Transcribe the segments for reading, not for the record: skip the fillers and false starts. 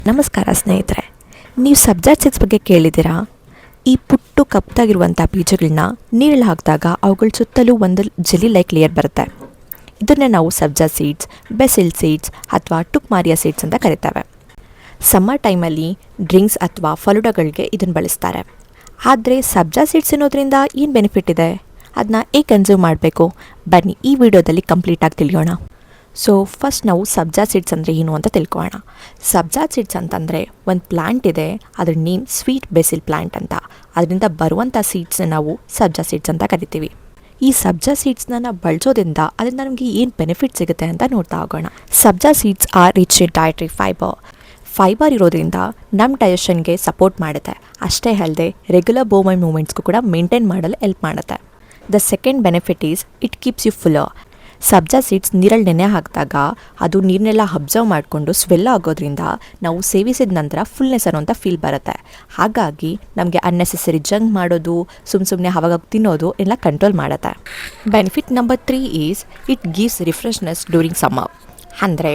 ನಮಸ್ಕಾರ ಸ್ನೇಹಿತರೆ, ನೀವು ಸಬ್ಜಾ ಸೀಡ್ಸ್ ಬಗ್ಗೆ ಕೇಳಿದ್ದೀರಾ? ಈ ಪುಟ್ಟು ಕಪ್ಪಾಗಿರುವಂಥ ಬೀಜಗಳನ್ನ ನೀರಲ್ಲಿ ಹಾಕಿದಾಗ ಅವುಗಳ ಸುತ್ತಲೂ ಒಂದು ಜೆಲಿ ಲೈಕ್ ಲೇಯರ್ ಬರುತ್ತೆ. ಇದನ್ನೇ ನಾವು ಸಬ್ಜಾ ಸೀಡ್ಸ್, ಬೆಸಿಲ್ ಸೀಡ್ಸ್ ಅಥವಾ ಟುಕ್ಮಾರಿಯಾ ಸೀಡ್ಸ್ ಅಂತ ಕರಿತೇವೆ. ಸಮ್ಮರ್ ಟೈಮಲ್ಲಿ ಡ್ರಿಂಕ್ಸ್ ಅಥವಾ ಫಲೂಡಗಳಿಗೆ ಇದನ್ನು ಬಳಸ್ತಾರೆ. ಆದರೆ ಸಬ್ಜಾ ಸೀಡ್ಸ್ ಅನ್ನೋದ್ರಿಂದ ಏನು ಬೆನಿಫಿಟ್ ಇದೆ, ಅದನ್ನ ಹೇಗೆ ಕನ್ಸ್ಯೂಮ್ ಮಾಡಬೇಕು, ಬನ್ನಿ ಈ ವಿಡಿಯೋದಲ್ಲಿ ಕಂಪ್ಲೀಟಾಗಿ ತಿಳಿಯೋಣ. ಸೊ ಫಸ್ಟ್ ನಾವು ಸಬ್ಜಾ ಸೀಡ್ಸ್ ಅಂದರೆ ಏನು ಅಂತ ತಿಳ್ಕೊಳ್ಳೋಣ. ಸಬ್ಜಾ ಸೀಡ್ಸ್ ಅಂತಂದರೆ ಒಂದು ಪ್ಲ್ಯಾಂಟ್ ಇದೆ, ಅದ್ರ ನೇಮ್ ಸ್ವೀಟ್ ಬೆಸಿಲ್ ಪ್ಲ್ಯಾಂಟ್ ಅಂತ. ಅದರಿಂದ ಬರುವಂಥ ಸೀಡ್ಸ್ನ ನಾವು ಸಬ್ಜಾ ಸೀಡ್ಸ್ ಅಂತ ಕರಿತೀವಿ. ಈ ಸಬ್ಜಾ ಸೀಡ್ಸ್ನ ನಾವು ಬಳಸೋದ್ರಿಂದ ಅದರಿಂದ ನಮಗೆ ಏನು ಬೆನಿಫಿಟ್ ಸಿಗುತ್ತೆ ಅಂತ ನೋಡ್ತಾ ಹೋಗೋಣ. Sabja seeds are rich in dietary fibre ಇರೋದ್ರಿಂದ ನಮ್ಮ ಡೈಜೆಷನ್ಗೆ ಸಪೋರ್ಟ್ ಮಾಡುತ್ತೆ. ಅಷ್ಟೇ ಅಲ್ಲದೆ ರೆಗ್ಯುಲರ್ ಬೋಮೈ ಮೂಮೆಂಟ್ಸ್ಗೂ ಕೂಡ ಮೇಂಟೈನ್ ಮಾಡಲು ಹೆಲ್ಪ್ ಮಾಡುತ್ತೆ. The second benefit is it keeps you fuller. Sabja seeds ನೀರಲ್ಲಿ ನೆನೆ ಹಾಕಿದಾಗ ಅದು ನೀರನ್ನೆಲ್ಲ ಅಬ್ಸರ್ವ್ ಮಾಡಿಕೊಂಡು ಸ್ವೆಲ್ ಆಗೋದ್ರಿಂದ ನಾವು ಸೇವಿಸಿದ ನಂತರ ಫುಲ್ನೆಸ್ ಅನ್ನೋಂಥ ಫೀಲ್ ಬರುತ್ತೆ. ಹಾಗಾಗಿ ನಮಗೆ ಅನ್ನೆಸೆಸರಿ ಜಂಕ್ ಮಾಡೋದು, ಸುಮ್ಮನೆ ಅವಾಗ ತಿನ್ನೋದು ಎಲ್ಲ ಕಂಟ್ರೋಲ್ ಮಾಡುತ್ತೆ. Benefit number 3 is it gives refreshness during summer. ಅಂದರೆ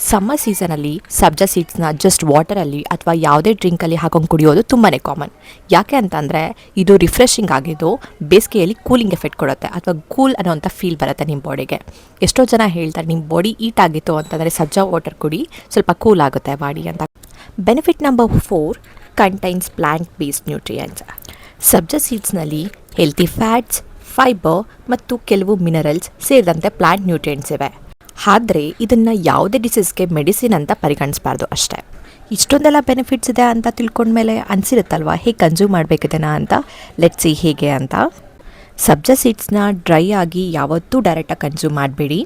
ಸಮ್ಮರ್ ಸೀಸನಲ್ಲಿ ಸಬ್ಜಾ ಸೀಡ್ಸ್ನ ಜಸ್ಟ್ ವಾಟರಲ್ಲಿ ಅಥವಾ ಯಾವುದೇ ಡ್ರಿಂಕಲ್ಲಿ ಹಾಕೊಂಡು ಕುಡಿಯೋದು ತುಂಬಾ ಕಾಮನ್. ಯಾಕೆ ಅಂತಂದರೆ ಇದು ರಿಫ್ರೆಶಿಂಗ್ ಆಗಿದ್ದು ಬೇಸಿಗೆಯಲ್ಲಿ ಕೂಲಿಂಗ್ ಎಫೆಕ್ಟ್ ಕೊಡುತ್ತೆ ಅಥವಾ ಕೂಲ್ ಅನ್ನೋಂಥ ಫೀಲ್ ಬರುತ್ತೆ ನಿಮ್ಮ ಬಾಡಿಗೆ. ಎಷ್ಟೋ ಜನ ಹೇಳ್ತಾರೆ ನಿಮ್ಮ ಬಾಡಿ ಈಟ್ ಆಗಿತ್ತು ಅಂತಂದರೆ ಸಬ್ಜಾ ವಾಟರ್ ಕುಡಿ, ಸ್ವಲ್ಪ ಕೂಲ್ ಆಗುತ್ತೆ ಬಾಡಿ ಅಂತ. Benefit number 4 contains plant based nutrients. Sabja ಸೀಡ್ಸ್ನಲ್ಲಿ ಹೆಲ್ತಿ ಫ್ಯಾಟ್ಸ್, ಫೈಬರ್ ಮತ್ತು ಕೆಲವು ಮಿನರಲ್ಸ್ ಸೇರಿದಂತೆ ಪ್ಲ್ಯಾಂಟ್ ನ್ಯೂಟ್ರಿಯೆಂಟ್ಸ್ ಇವೆ. ಆದರೆ ಇದನ್ನು ಯಾವುದೇ ಡಿಸೀಸ್ಗೆ ಮೆಡಿಸಿನ್ ಅಂತ ಪರಿಗಣಿಸಬಾರ್ದು ಅಷ್ಟೇ. ಇಷ್ಟೊಂದೆಲ್ಲ ಬೆನಿಫಿಟ್ಸ್ ಇದೆ ಅಂತ ತಿಳ್ಕೊಂಡ್ಮೇಲೆ ಅನಿಸಿರುತ್ತಲ್ವ ಹೇಗೆ ಕನ್ಸ್ಯೂಮ್ ಮಾಡಬೇಕಿದೆನಾ ಅಂತ. ಲೆಟ್ಸ್ ಸಿ ಹೇಗೆ ಅಂತ. ಸಬ್ಜಾ ಸೀಡ್ಸ್ನ ಡ್ರೈ ಆಗಿ ಯಾವತ್ತೂ ಡೈರೆಕ್ಟಾಗಿ ಕನ್ಸ್ಯೂಮ್ ಮಾಡಬೇಡಿ.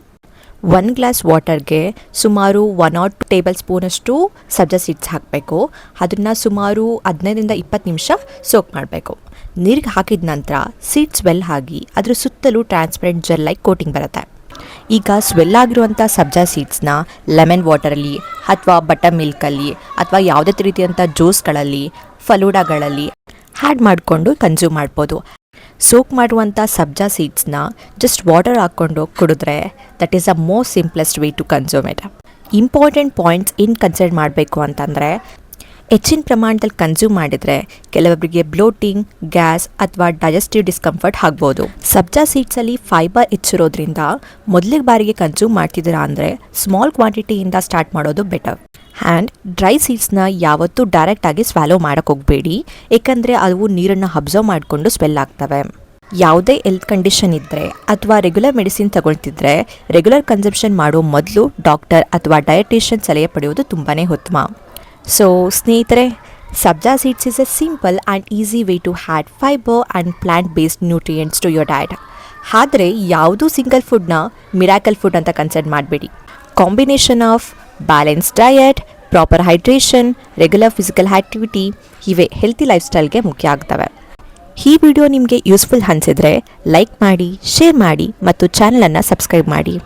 1 ಗ್ಲಾಸ್ ವಾಟರ್ಗೆ ಸುಮಾರು 1 or 2 ಟೇಬಲ್ ಸ್ಪೂನಷ್ಟು ಸಬ್ಜಾ ಸೀಡ್ಸ್ ಹಾಕಬೇಕು. ಅದನ್ನು ಸುಮಾರು 15ರಿಂದ 20 ನಿಮಿಷ ಸೋಕ್ ಮಾಡಬೇಕು. ನೀರಿಗೆ ಹಾಕಿದ ನಂತರ ಸೀಡ್ಸ್ ವೆಲ್ ಆಗಿ ಅದ್ರ ಸುತ್ತಲೂ ಟ್ರಾನ್ಸ್ಪರೆಂಟ್ ಜೆಲ್ ಲೈಕ್ ಕೋಟಿಂಗ್ ಬರುತ್ತೆ. ಈಗ ಸ್ವೆಲ್ ಆಗಿರುವಂಥ ಸಬ್ಜಾ ಸೀಡ್ಸ್ನ ಲೆಮನ್ ವಾಟರಲ್ಲಿ ಅಥವಾ ಬಟರ್ ಮಿಲ್ಕಲ್ಲಿ ಅಥವಾ ಯಾವುದೇ ರೀತಿಯಂಥ ಜ್ಯೂಸ್ಗಳಲ್ಲಿ, ಫಲೂಡಾಗಳಲ್ಲಿ ಆ್ಯಡ್ ಮಾಡಿಕೊಂಡು ಕನ್ಸ್ಯೂಮ್ ಮಾಡ್ಬೋದು. ಸೋಕ್ ಮಾಡುವಂಥ ಸಬ್ಜಾ ಸೀಡ್ಸ್ನ ಜಸ್ಟ್ ವಾಟರ್ ಹಾಕ್ಕೊಂಡು ಕುಡಿದ್ರೆ that is a most simplest way to consume it. Important points ಏನು ಕನ್ಸಿಡರ್ ಮಾಡಬೇಕು ಅಂತಂದರೆ, ಹೆಚ್ಚಿನ ಪ್ರಮಾಣದಲ್ಲಿ ಕನ್ಸ್ಯೂಮ್ ಮಾಡಿದರೆ ಕೆಲವೊಬ್ಬರಿಗೆ ಬ್ಲೋಟಿಂಗ್, ಗ್ಯಾಸ್ ಅಥವಾ ಡೈಜೆಸ್ಟಿವ್ ಡಿಸ್ಕಂಫರ್ಟ್ ಆಗ್ಬೋದು. ಸಬ್ಜಾ ಸೀಡ್ಸಲ್ಲಿ ಫೈಬರ್ ಹೆಚ್ಚಿರೋದ್ರಿಂದ ಮೊದಲಿಗೆ ಬಾರಿಗೆ ಕನ್ಸ್ಯೂಮ್ ಮಾಡ್ತಿದ್ದೀರಾ ಅಂದರೆ ಸ್ಮಾಲ್ ಕ್ವಾಂಟಿಟಿಯಿಂದ ಸ್ಟಾರ್ಟ್ ಮಾಡೋದು ಬೆಟರ್. ಆ್ಯಂಡ್ ಡ್ರೈ ಸೀಡ್ಸ್ನ ಯಾವತ್ತೂ ಡೈರೆಕ್ಟಾಗಿ ಸ್ವ್ಯಾಲೋ ಮಾಡೋಕ್ಕೆ ಹೋಗಬೇಡಿ, ಏಕೆಂದರೆ ಅವು ನೀರನ್ನು ಅಬ್ಸರ್ವ್ ಮಾಡಿಕೊಂಡು ಸ್ವೆಲ್ ಆಗ್ತವೆ. ಯಾವುದೇ ಹೆಲ್ತ್ ಕಂಡೀಷನ್ ಇದ್ದರೆ ಅಥವಾ ರೆಗ್ಯುಲರ್ ಮೆಡಿಸಿನ್ ತಗೊಳ್ತಿದ್ರೆ ರೆಗ್ಯುಲರ್ ಕನ್ಸಂಪ್ಷನ್ ಮಾಡೋ ಮೊದಲು ಡಾಕ್ಟರ್ ಅಥವಾ ಡಯಟಿಷಿಯನ್ ಸಲಹೆ ಪಡೆಯೋದು ತುಂಬಾ ಉತ್ತಮ. ಸೊ ಸ್ನೇಹಿತರೆ, sabja seeds is a simple and easy way to had fibre and plant based nutrients to your diet. ಆದರೆ ಯಾವುದೂ ಸಿಂಗಲ್ ಫುಡ್ನ ಮಿರಾಕಲ್ ಫುಡ್ ಅಂತ ಕನ್ಸಿಡರ್ ಮಾಡಬೇಡಿ. Combination of balance diet, proper hydration, regular physical activity ಇವೇ ಹೆಲ್ತಿ ಲೈಫ್ ಸ್ಟೈಲ್ಗೆ ಮುಖ್ಯ ಆಗ್ತವೆ. ಈ ವಿಡಿಯೋ ನಿಮಗೆ ಯೂಸ್ಫುಲ್ ಅನಿಸಿದರೆ ಲೈಕ್ ಮಾಡಿ, ಶೇರ್ ಮಾಡಿ ಮತ್ತು ಚಾನಲನ್ನು ಸಬ್ಸ್ಕ್ರೈಬ್ ಮಾಡಿ.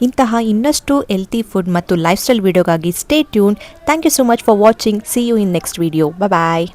ಇಂತಹ ಇನ್ನಷ್ಟು ಹೆಲ್ತಿ ಫುಡ್ ಮತ್ತು ಲೈಫ್ ಸ್ಟೈಲ್ ವಿಡಿಯೋಗಾಗಿ stay tune. Thank you so much for watching. See you in next video. Bye.